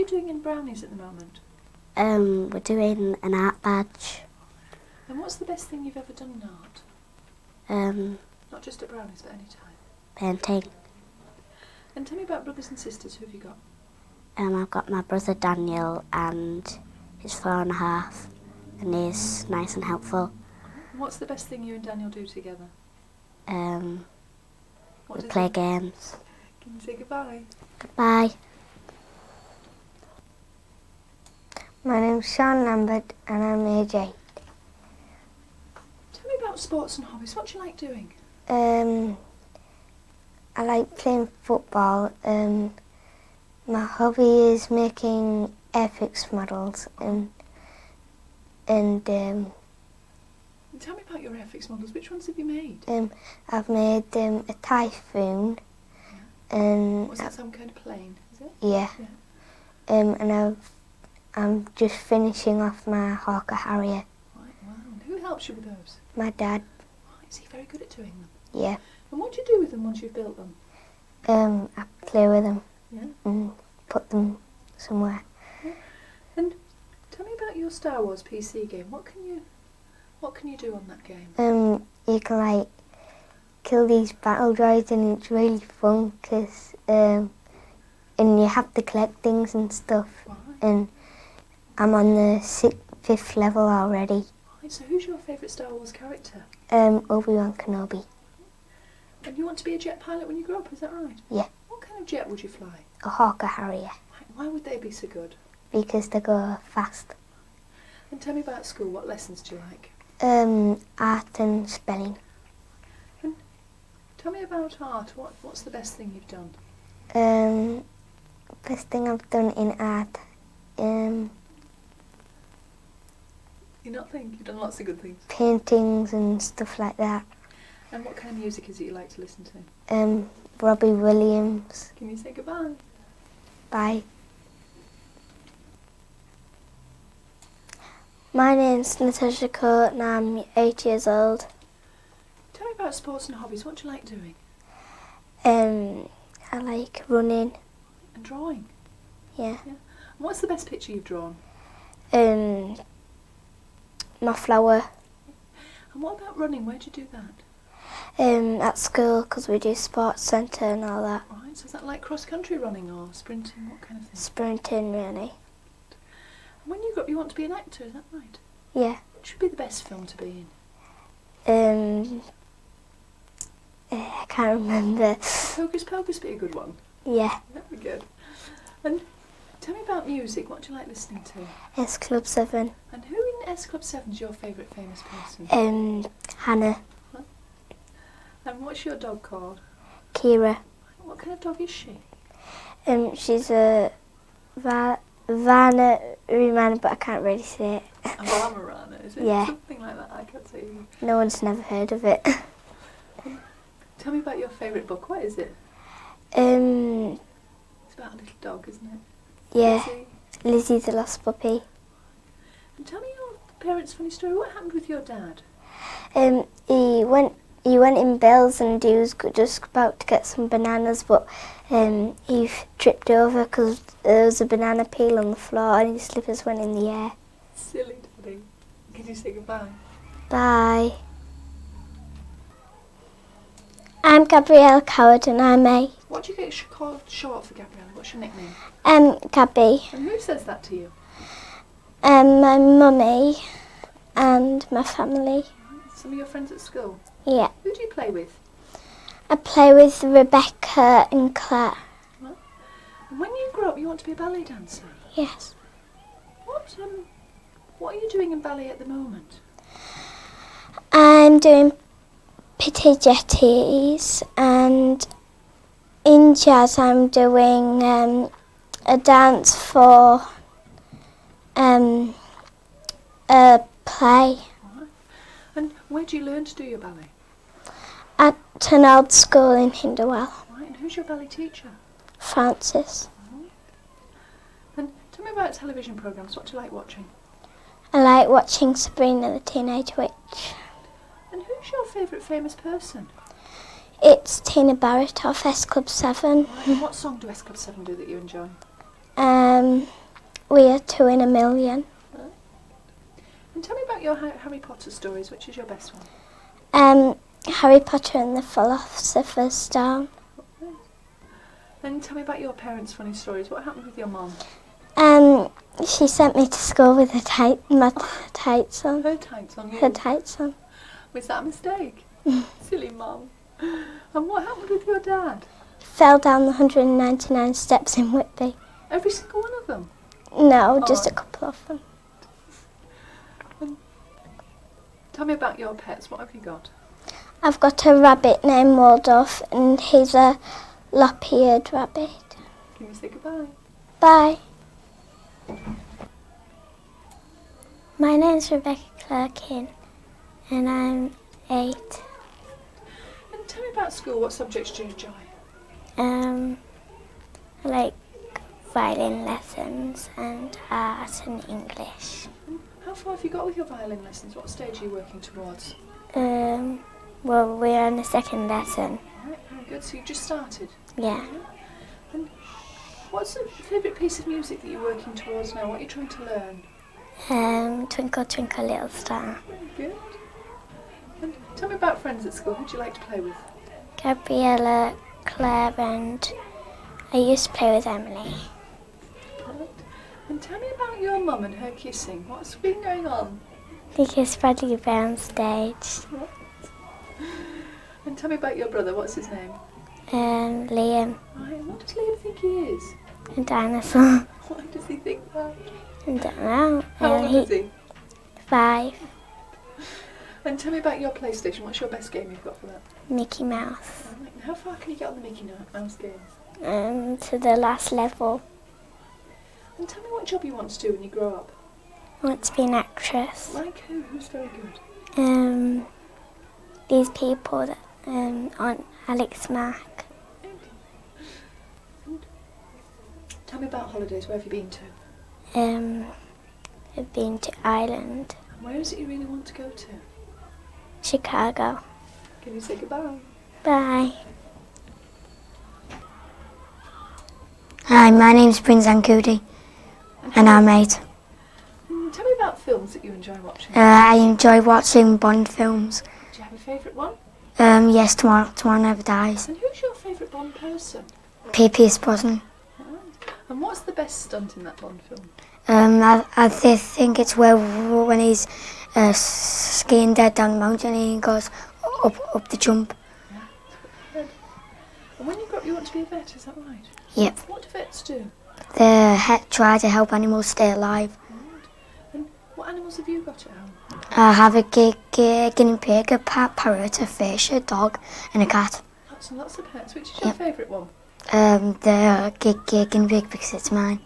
you doing in Brownies at the moment? We're doing an art badge. And what's the best thing you've ever done in art? Not just at Brownies, but any time. Painting. And tell me about brothers and sisters. Who have you got? I've got my brother Daniel, and he's 4.5, and he's nice and helpful. And what's the best thing you and Daniel do together? We play games. Can you say goodbye? Goodbye. My name's Sean Lambert and I'm age 8. Tell me about sports and hobbies. What do you like doing? I like playing football. My hobby is making airfix models and Tell me about your airfix models. Which ones have you made? I've made a Typhoon. Yeah. And Was that some kind of plane, is it? yeah. And I'm just finishing off my Hawker Harrier. Right, wow. And who helps you with those? My dad. Right, is he very good at doing them? Yeah. And what do you do with them once you've built them? I play with them. Yeah. And put them somewhere. Yeah. And tell me about your Star Wars PC game. What can you do on that game? You can like kill these battle droids and it's really fun because and you have to collect things and stuff. Right. And I'm on the 5th level already. Right, so who's your favourite Star Wars character? Obi-Wan Kenobi. And you want to be a jet pilot when you grow up, is that right? Yeah. What kind of jet would you fly? A Hawker Harrier. Right, why would they be so good? Because they go fast. And tell me about school. What lessons do you like? Art and spelling. And tell me about art. What's the best thing you've done? Best thing I've done in art. You not think? You've done lots of good things. Paintings and stuff like that. And what kind of music is it you like to listen to? Robbie Williams. Can you say goodbye? Bye. My name's Natasha Court and I'm 8 years old. Tell me about sports and hobbies. What do you like doing? I like running. And drawing? Yeah. And what's the best picture you've drawn? My flower. And what about running? Where do you do that? At school, because we do sports centre and all that. Right, so is that like cross-country running or sprinting? What kind of thing? Sprinting, really. And when you grow up, you want to be an actor, is that right? Yeah. Which would be the best film to be I can't remember. in? Hocus Pocus be a good one. Yeah. That'd be good. And tell me about music. What do you like listening to? S Club 7. And who in S Club 7 is your favourite famous person? Hannah. And what's your dog called? Kira. What kind of dog is she? She's a Vanna, but I can't really say it. A Weimaraner, is it? Yeah. Something like that, I can't say. No one's never heard of it. Tell me about your favourite book. What is it? It's about a little dog, isn't it? Yeah. Lizzie. Lizzie the Lost Puppy. And tell me your parents' funny story. What happened with your dad? He went in Bill's and he was just about to get some bananas, but he tripped over because there was a banana peel on the floor and his slippers went in the air. Silly daddy. Can you say goodbye? Bye. I'm Gabrielle Coward and I'm 8. What do you get called short for, Gabrielle? What's your nickname? Gabby. And who says that to you? My mummy and my family. Some of your friends at school? Yeah. Who do you play with? I play with Rebecca and Claire. Well, and when you grow up, you want to be a ballet dancer? Yes. What are you doing in ballet at the moment? I'm doing Pitti Jetties, and in jazz I'm doing a dance for a play. Right. And where do you learn to do your ballet? At an old school in Hinderwell. Right. And who's your ballet teacher? Francis. Right. And tell me about television programmes. What do you like watching? I like watching Sabrina the Teenage Witch. And who's your favourite famous person? It's Tina Barrett off S Club 7. Right. And what song do S Club 7 do that you enjoy? We are 2 in a million. And tell me about your Harry Potter stories. Which is your best one? Harry Potter and the Philosopher's Stone. And tell me about your parents' funny stories. What happened with your mum? She sent me to school with my tights on. Her tights on you? Her tights on. Was that a mistake? Silly mum. And what happened with your dad? Fell down the 199 steps in Whitby. Every single one of them? No, just a couple of them. And tell me about your pets. What have you got? I've got a rabbit named Waldorf, and he's a lop-eared rabbit. Can you say goodbye? Bye. My name's Rebecca Clarkin, and I'm 8. And tell me about school. What subjects do you enjoy? I like violin lessons and art and English. And how far have you got with your violin lessons? What stage are you working towards? Well, we're on the 2nd lesson. Right, very good. So you just started? Yeah. And what's the favourite piece of music that you're working towards now? What are you trying to learn? Twinkle Twinkle Little Star. Very good. And tell me about friends at school. Who do you like to play with? Gabriella, Claire, and I used to play with Emily. Right. And tell me about your mum and her kissing. What's been going on? Because Bradley Bear on stage. Right. And tell me about your brother. What's his name? Liam, Right. And what does Liam think he is? a dinosaur. Why does he think that? I don't know. How old is he? 5. And tell me about your PlayStation. What's your best game you've got for that? Mickey Mouse. Right. And how far can you get on the Mickey Mouse game? To the last level. And tell me what job you want to do when you grow up. I want to be an actress. Like who? Who's very good? These people that on Alex Mack. And tell me about holidays. Where have you been to? I've been to Ireland, And where is it you really want to go to? Chicago. Can you say goodbye? Bye. Hi, my name's Prince Ankudi, and I'm 8. Tell me about films that you enjoy watching. I enjoy watching Bond films. Do you have a favourite one? Yes, Tomorrow Never Dies. And who's your favourite Bond person? Pierce Brosnan. And what's the best stunt in that Bond film? I think it's when he's skiing dead down the mountain and he goes up the jump. Good. And when you grow up, you want to be a vet, is that right? Yep. What do vets do? They try to help animals stay alive. Right. And what animals have you got at home? I have a guinea pig, a parrot, a fish, a dog, and a cat. Lots and lots of pets. Which is your favourite one? The guinea pig because it's mine.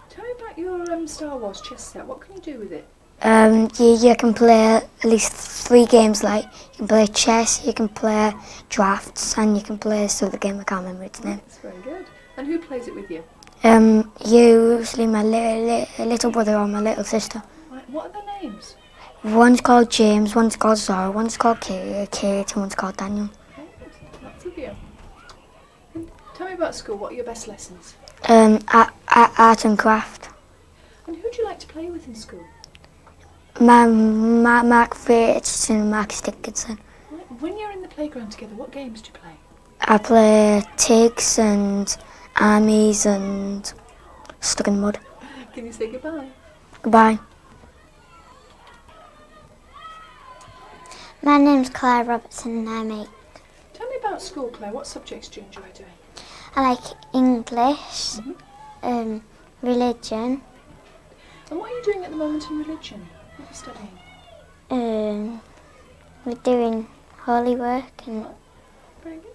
Tell me about your Star Wars chess set. What can you do with it? You can play at least 3 games. Like you can play chess, you can play drafts, and you can play some other game. I can't remember its name. That's very good. And who plays it with you? Usually my little brother or my little sister. Right. What are their names? One's called James, one's called Zara, one's called Kate, and one's called Daniel. Lots of you. And tell me about school. What are your best lessons? Art and craft. And who do you like to play with in school? Mark Richardson and Marcus Dickinson. Right. When you're in the playground together, what games do you play? I play Tigs and Armies and Stuck in the Mud. Can you say goodbye? Goodbye. My name's Claire Robertson and I'm 8. Tell me about school, Claire. What subjects do you enjoy doing? I like English, religion, And what are you doing at the moment in religion? What are you studying? we're doing holy work, and Very good.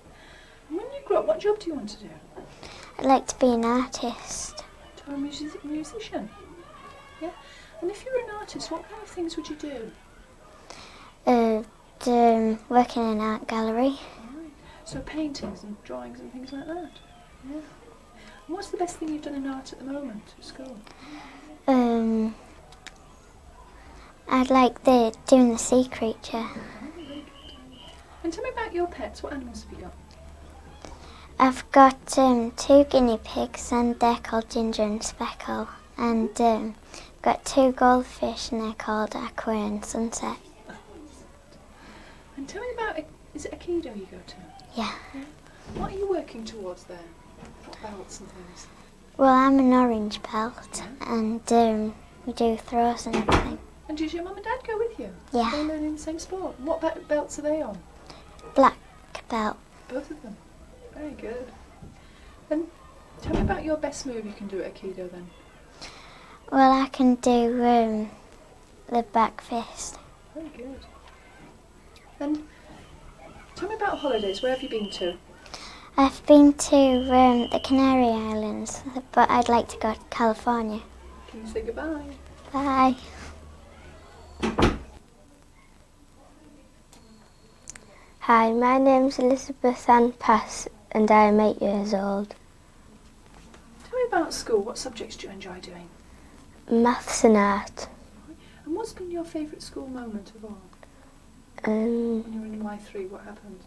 And when you grow up, what job do you want to do? I'd like to be an artist. To be a musician? Yeah? And if you were an artist, what kind of things would you do? Work in an art gallery. Right. So paintings and drawings and things like that? Yeah. And what's the best thing you've done in art at the moment at school? I'd like doing the sea creature. And tell me about your pets. What animals have you got? I've got 2 guinea pigs and they're called Ginger and Speckle. And got 2 goldfish and they're called Aqua and Sunset. And tell me about, is it Aikido you go to? Yeah. What are you working towards there? What belts and things? Well, I'm an orange belt and we do throws and everything. And does your mum and dad go with you? Yeah. Are they learning the same sport? What belts are they on? Black belt. Both of them. Very good. And tell me about your best move you can do at Aikido then. Well, I can do the back fist. Very good. And tell me about holidays. Where have you been to? I've been to the Canary Islands, but I'd like to go to California. Can you say goodbye? Bye. Hi, my name's Elizabeth Ann Pass and I am 8 years old. Tell me about school. What subjects do you enjoy doing? Maths and art. And what's been your favourite school moment of all? Um, When you were in Y3, what happened?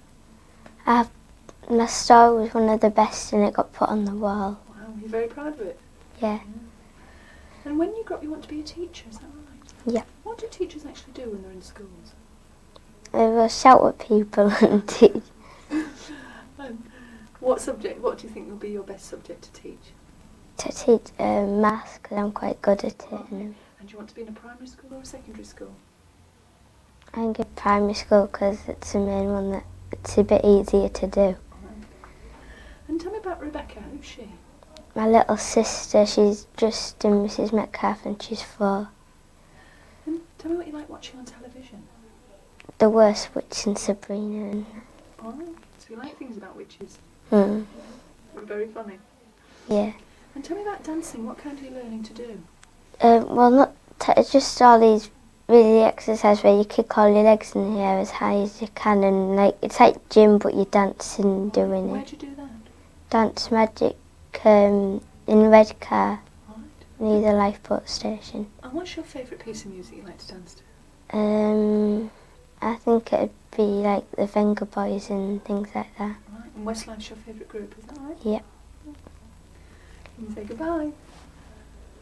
my story was one of the best and it got put on the wall. Wow, you're very proud of it. Yeah. And when you grow up, you want to be a teacher, is that right? Yeah. What do teachers actually do when they're in schools? I will shout at people and teach. What do you think will be your best subject to teach? To teach maths because I'm quite good at it. And And do you want to be in a primary school or a secondary school? I think in primary school because it's the main one that it's a bit easier to do. And tell me about Rebecca. Who's she? My little sister, she's just in Mrs. Metcalf and she's 4. And tell me what you like watching on television. The Worst Witch and Sabrina. And, All right. So you like things about witches. mm, They're very funny. yeah. And tell me about dancing. What kind are you learning to do? Well, not it's just all these really exercises where you kick all your legs in the air as high as you can, and like it's like gym, but you're dancing doing Where'd it. you do that? Dance Magic in Redcar All right. near the lifeboat station. And what's your favourite piece of music you like to dance to? I think it'd be like the Venga Boys and things like that. All right. And Westlife's your favourite group, is that right? Yeah. Can you say goodbye?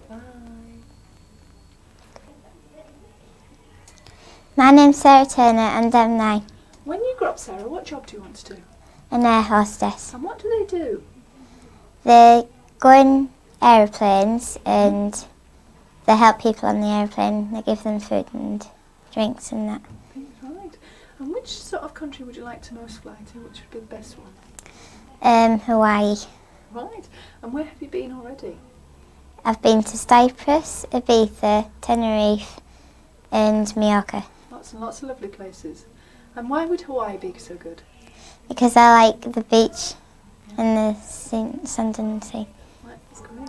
Bye. My name's Sarah Turner and I'm 9. When you grow up, Sarah, what job do you want to do? An air hostess. And what do they do? They go in aeroplanes and they help people on the aeroplane. They give them food and drinks and that. Right. And which sort of country would you like to most fly to? Which would be the best one? Hawaii. Right. And where have you been already? I've been to Cyprus, Ibiza, Tenerife and Mallorca Lots and lots of lovely places. And why would Hawaii be so good? because I like the beach and the sand and the sea. Right, that's great.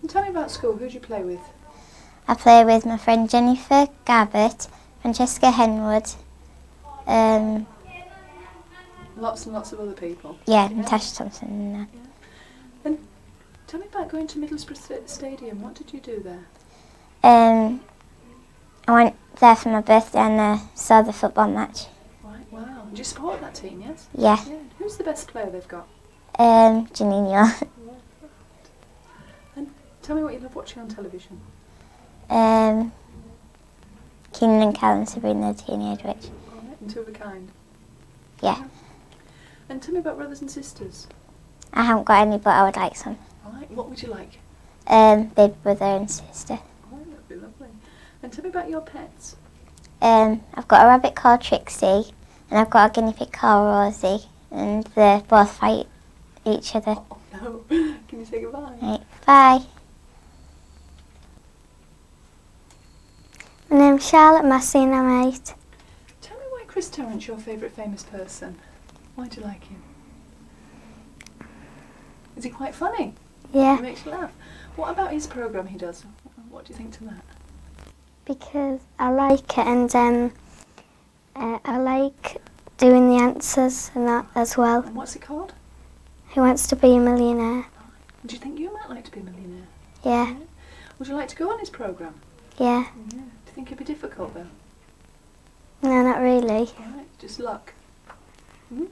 And tell me about school. Who do you play with? I play with my friend Jennifer Gabbett, Francesca Henwood, Lots and lots of other people. Natasha Thompson and that. And tell me about going to Middlesbrough Stadium. What did you do there? I went there for my birthday and I saw the football match. Right, wow. Do you support that team, yes? Yeah. Yeah. Who's the best player they've got? Janino. And tell me what you love watching on television. Keenan and Cal and Sabrina the Teenage Witch. All right, and Two of a Kind. Yeah. And tell me about brothers and sisters. I haven't got any, but I would like some. All right, what would you like? Big brother and sister. Oh, that'd be lovely. And tell me about your pets. I've got a rabbit called Trixie and I've got a guinea pig called Rosie and they both fight each other. Oh, no. Can you say goodbye? Right, bye. My name's Charlotte Massey and I'm 8. Tell me why Chris Tarrant's your favourite famous person. Why do you like him? Is he quite funny? Yeah, He makes you laugh. What about his programme he does? What do you think to that? because I like it and I like doing the answers and that as well. And what's it called? Who Wants to Be a Millionaire? Do you think you might like to be a millionaire? Yeah, Would you like to go on his programme? yeah. Yeah. Do you think it'd be difficult though? No, not really. All right, just luck. And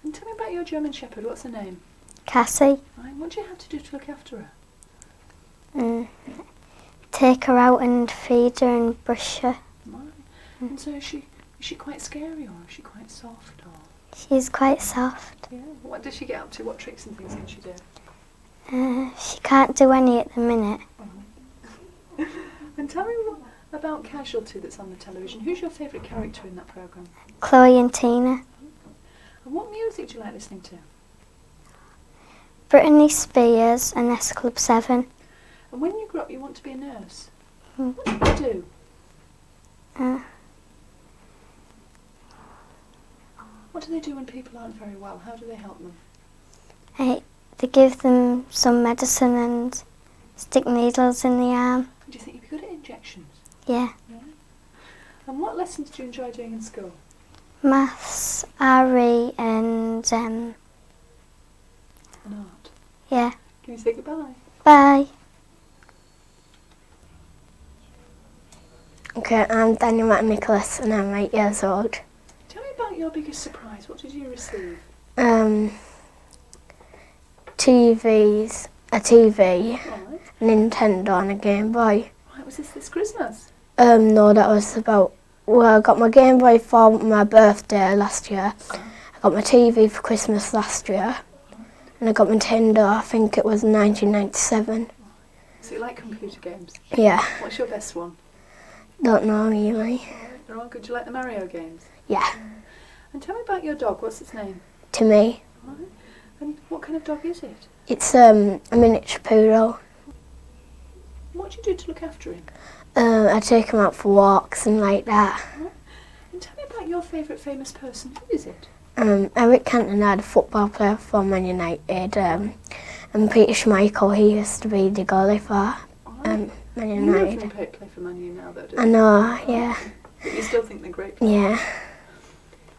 And tell me about your German Shepherd. What's her name? Cassie. Right. What do you have to do to look after her? Take her out and feed her and brush her. Right. And so is she quite scary, or is she quite soft? Or She's quite soft. yeah. What does she get up to? What tricks and things can she do? She can't do any at the minute. And tell me about Casualty that's on the television. Who's your favourite character in that programme? Chloe and Tina. And what music do you like listening to? Britney Spears and S Club 7. And when you grow up, you want to be a nurse. Mm. What do you do? What do they do when people aren't very well? How do they help them? They give them some medicine and stick needles in the arm. Do you think you'd be good at injections? Yeah. And what lessons do you enjoy doing in school? Maths, RE and And art. yeah. Can you say goodbye? Bye. Okay, I'm Daniel Nicholas and I'm 8 years old. Tell me about your biggest surprise. What did you receive? TVs, a TV, Right. a Nintendo and a Game Boy. Right, was this Christmas? No, that was about, well, I got my Game Boy for my birthday last year. I got my TV for Christmas last year. And I got my Nintendo, I think it was 1997. So you like computer games? Yeah, What's your best one? don't know really. They're all good. Do you like the Mario games? Yeah, And tell me about your dog. What's its name? to me. Right. And what kind of dog is it? It's a miniature poodle. What do you do to look after him? I take him out for walks and like that. And tell me about your favourite famous person. Who is it? Eric Cantona, the football player for Man United, and Peter Schmeichel, he used to be the goalie for Man You United. can play for Man U now, though, don't I you? know, yeah, But you still think they're great. yeah.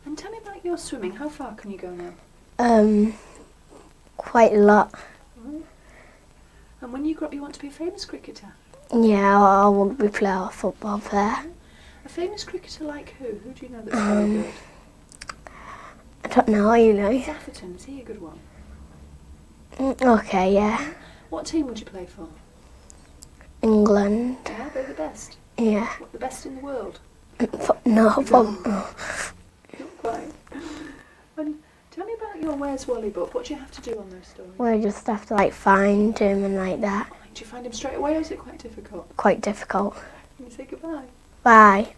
And tell me about your swimming. How far can you go now? Quite a lot. Right. And when you grow up, you want to be a famous cricketer. Yeah, I rugby player or football player. A famous cricketer like who? Who do you know that's very good? I don't know really. Atherton, is he a good one? Okay, yeah. What team would you play for? England, Yeah, they're the best. yeah. What, the best in the world? No, Not quite. And tell me about your Where's Wally book. What do you have to do on those stories? we just have to like find him and like that. Do you find him straight away, or is it quite difficult? Quite difficult. Can you say goodbye? Bye.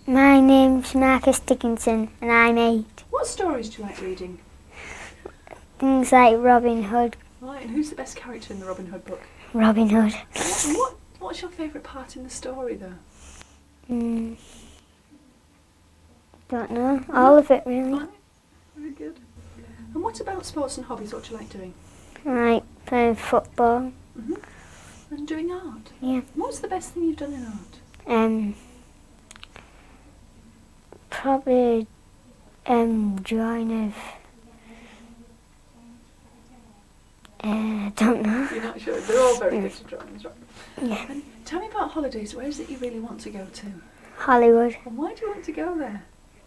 My name's Marcus Dickinson and I'm 8. What stories do you like reading? Things like Robin Hood. Right, and who's the best character in the Robin Hood book? Robin Hood. And what's your favourite part in the story, though? Don't know. All of it really. Right, very good. And what about sports and hobbies? What do you like doing? I like playing football. And doing art? Yeah. What's the best thing you've done in art? Probably drawing of don't know. You're not sure? They're all very good to drawings, right? Yeah. And tell me about holidays. Where is it you really want to go to? Hollywood. And why do you want to go there?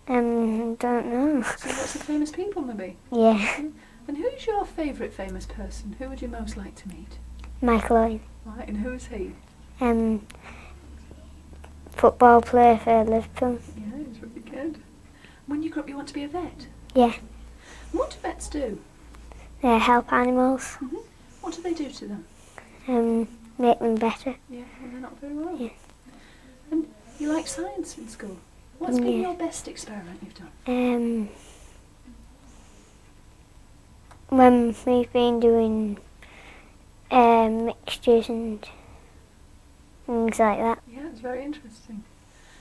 Don't know. See lots of famous people, maybe? Yeah. And who's your favourite famous person? Who would you most like to meet? Michael Owen. Right, and who is he? Football player for Liverpool. Yeah, he's really good. When you grow up, you want to be a vet? Yeah. And what do vets do? They help animals. What do they do to them? Make them better. Yeah, when they're not very well. Yeah. And you like science in school? What's been Yeah. your best experiment you've done? When we've been doing mixtures and things like that. Yeah, it's very interesting.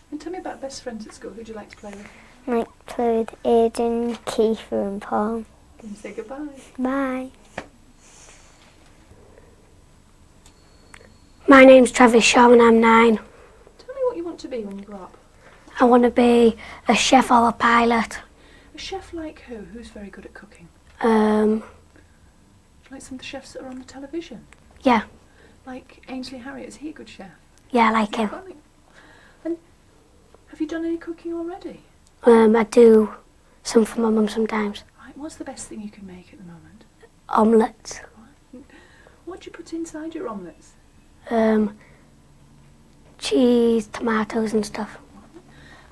And tell me about best friends at school. Who do you like to play with? I like to play with Aidan, Kiefer and Paul. Can you say goodbye? Bye. My name's Travis Shaw and I'm 9. Tell me what you want to be when you grow up. I want to be a chef or a pilot. A chef like who? Who's very good at cooking? Like some of the chefs that are on the television? Yeah, Like Ainsley Harriott, is he a good chef? I like him. Funny. And have you done any cooking already? I do some for my mum sometimes. Right, what's the best thing you can make at the moment? Omelettes. What do you put inside your omelettes? Cheese, tomatoes and stuff.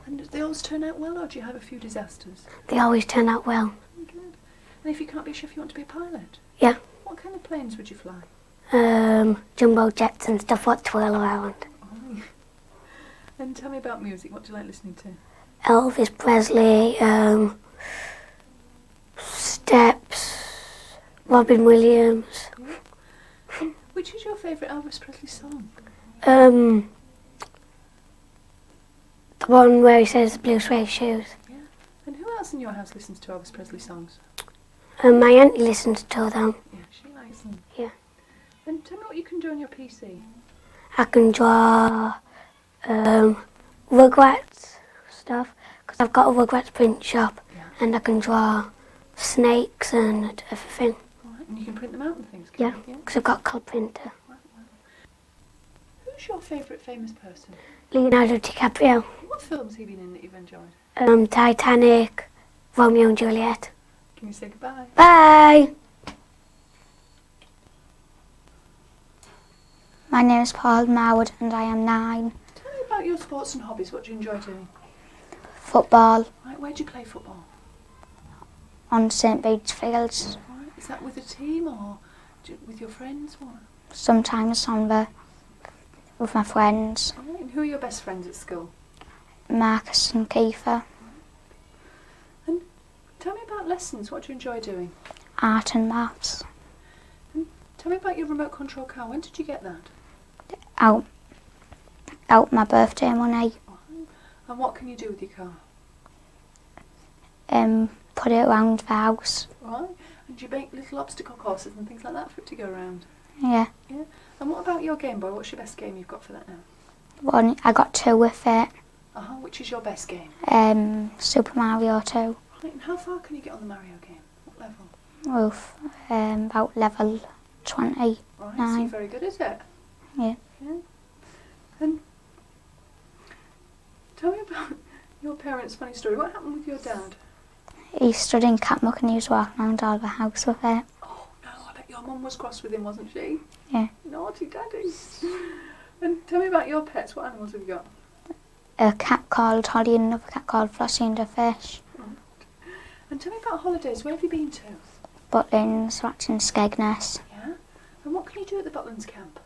And do they always turn out well, or do you have a few disasters? They always turn out well. Good. And if you can't be a chef, you want to be a pilot? Yeah. What kind of planes would you fly? Jumbo jets and stuff what twirl around. Oh. And tell me about music. What do you like listening to? Elvis Presley, Steps, Robin Williams. Yeah. And which is your favourite Elvis Presley song? The one where he says blue suede shoes. Yeah. And who else in your house listens to Elvis Presley songs? My auntie listens to them. Yeah, she likes them. Yeah. And tell me what you can do on your PC. I can draw Rugrats stuff because I've got a Rugrats print shop, and I can draw snakes and everything. All right. And you can print them out and things, Yeah, can you? because I've got a colour printer. Right. Who's your favourite famous person? Leonardo DiCaprio. What films has he been in that you've enjoyed? Titanic, Romeo and Juliet. Can you say goodbye? Bye! My name is Paul Mowd and I am 9. Tell me about your sports and hobbies. What do you enjoy doing? Football Right, where do you play football? on St Bede's Fields. Right, is that with a team or with your friends? What? Sometimes with my friends, Right, and who are your best friends at school? Marcus and Kiefer. And tell me about lessons. What do you enjoy doing? Art and maths. Tell me about your remote control car. When did you get that? Out my birthday money. Right. And what can you do with your car? Put it around the house. Right. And do you make little obstacle courses and things like that for it to go around? Yeah. Yeah. And what about your Game Boy? What's your best game you've got for that now? One, I got 2 with it. Which is your best game? Super Mario 2. Right, and how far can you get on the Mario game? What level? With about level 20. Right, so you're Nine. very good at it. Yeah. Yeah. And tell me about your parents' funny story. What happened with your dad? He stood in catmuck and he was walking around all the house with it. Oh no, I bet your mum was cross with him, wasn't she? Yeah. Naughty daddy. And tell me about your pets. What animals have you got? A cat called Holly and another cat called Flossie and a fish. And tell me about holidays. Where have you been to? Butlins, watching Skegness. Yeah. And what can you do at the Butlins camp?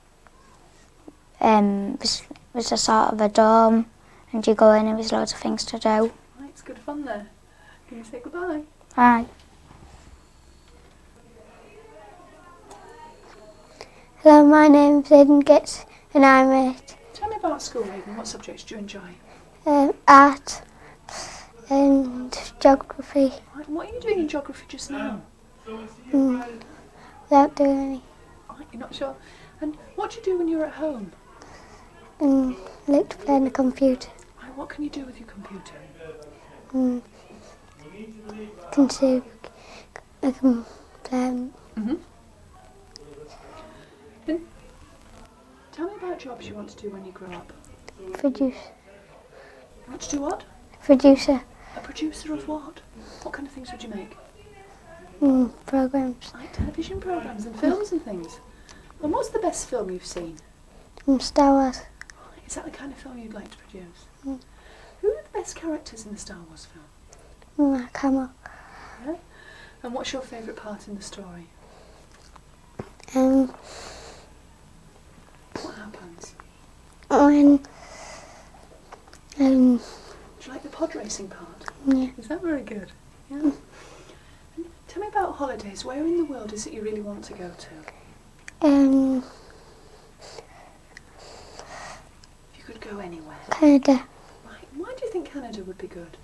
Was a sort of a dome and you go in and there's loads of things to do. Right, it's good fun there. Can you say goodbye? Bye. Hello, my name's Aiden Gitz and I'm 8. Tell me about school, Aidan. What subjects do you enjoy? Art and geography. Right, and what are you doing in geography just now? Without doing any. Right, you're not sure. And what do you do when you're at home? Like to play on the computer. Right, what can you do with your computer? Can see, I can play. And tell me about jobs you want to do when you grow up. Produce. You want to do what? Producer. A producer of what? What kind of things would you make? Programs. Like television programmes and films and things. And what's the best film you've seen? Star Wars. Is that the kind of film you'd like to produce? Who are the best characters in the Star Wars film? Mark Hamill. Yeah? And what's your favourite part in the story? When What happens? Do you like the pod racing part? Yeah. Is that very good? Yeah. And tell me about holidays. Where in the world is it you really want to go to? If you could go anywhere. Canada. Right. Why do you think Canada would be good?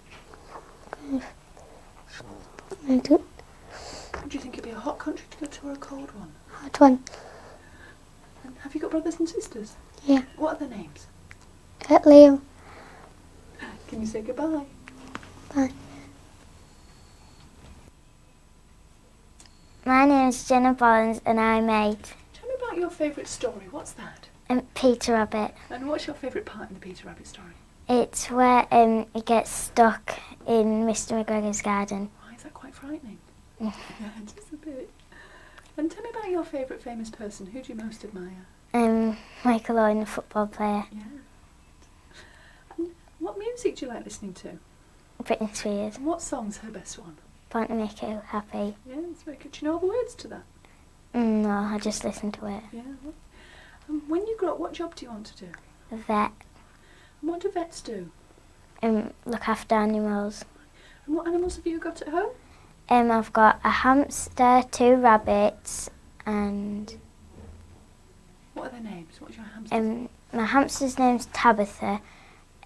I don't. Do you think it'd be a hot country to go to or a cold one? Hot one. And have you got brothers and sisters? Yeah. What are their names? Liam. Can you say goodbye? Bye. My name is Jenna Bollins and I'm 8. Tell me about your favourite story. What's that? And Peter Rabbit. And what's your favourite part in the Peter Rabbit story? It's where it gets stuck in Mr. McGregor's garden. Why is that quite frightening? Yeah, just a bit. And tell me about your favourite famous person. Who do you most admire? Michael Owen, the football player. Yeah. And what music do you like listening to? Britney Spears. And what song's her best one? Born to Make You Happy. Yeah, it's very good. Do you know all the words to that? No, I just listen to it. Yeah. When you grow up, what job do you want to do? A vet. And what do vets do? Look after animals. And what animals have you got at home? I've got a hamster, 2 rabbits, and What are their names? What's your hamster's my hamster's name's Tabitha,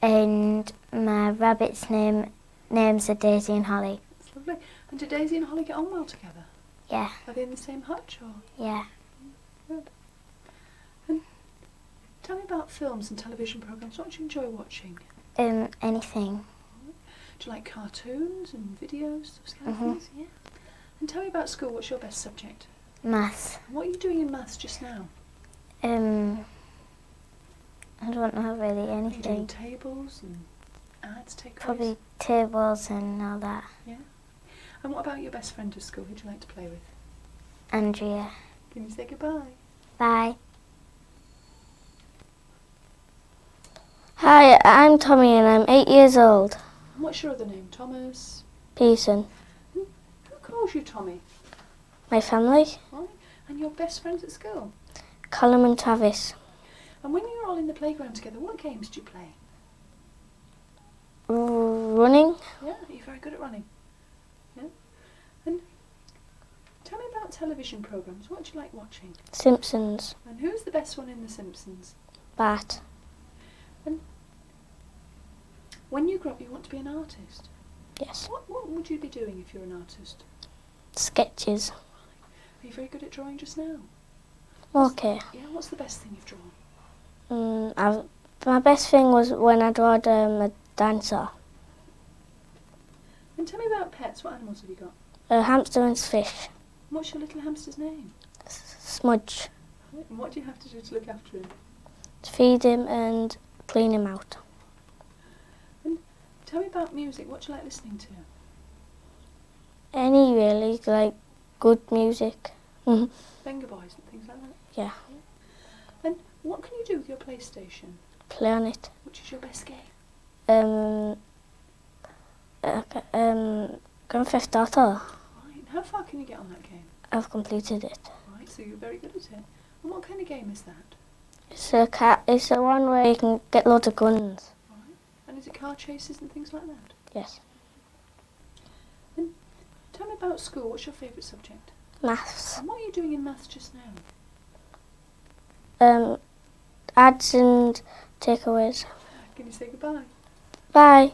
and my rabbit's names are Daisy and Holly. That's lovely. And do Daisy and Holly get on well together? Yeah, Are they in the same hutch or? yeah. Good. And tell me about films and television programmes. What do you enjoy watching? Anything. Do you like cartoons and videos, those kind of things? Yeah. And tell me about school. What's your best subject? Maths. And what are you doing in maths just now? I don't know really Are you doing anything. tables and adds, takeaways? Probably tables and all that. Yeah. And what about your best friend at school? Who do you like to play with? Andrea. Can you say goodbye? Bye. Hi, I'm Tommy and I'm 8 years old. And what's your other name? Thomas? Pearson. Who calls you Tommy? My family, Right. And your best friends at school? Colin and Travis. And when you're all in the playground together, what games do you play? Running, Yeah, you're very good at running. Yeah. And tell me about television programmes. What do you like watching? Simpsons, And who's the best one in The Simpsons? Bart. When you grow up, you want to be an artist. Yes. What would you be doing if you're an artist? Sketches. Are you very good at drawing just now? Okay. Yeah, what's the best thing you've drawn? My best thing was when I drawed a dancer. And tell me about pets. What animals have you got? A hamster and fish. And what's your little hamster's name? Smudge. And what do you have to do to look after him? Feed him and clean him out. Tell me about music. What do you like listening to? Any really, like good music. Finger Boys and things like that? Yeah. And what can you do with your PlayStation? Play on it. Which is your best game? Grand Theft Auto. Right. And how far can you get on that game? I've completed it. Right, so you're very good at it. And what kind of game is that? It's a one where you can get loads of guns. Right. And is it car chases and things like that? Yes. And tell me about school. What's your favourite subject? Maths. And what are you doing in maths just now? Adds and takeaways. Can you say goodbye? Bye.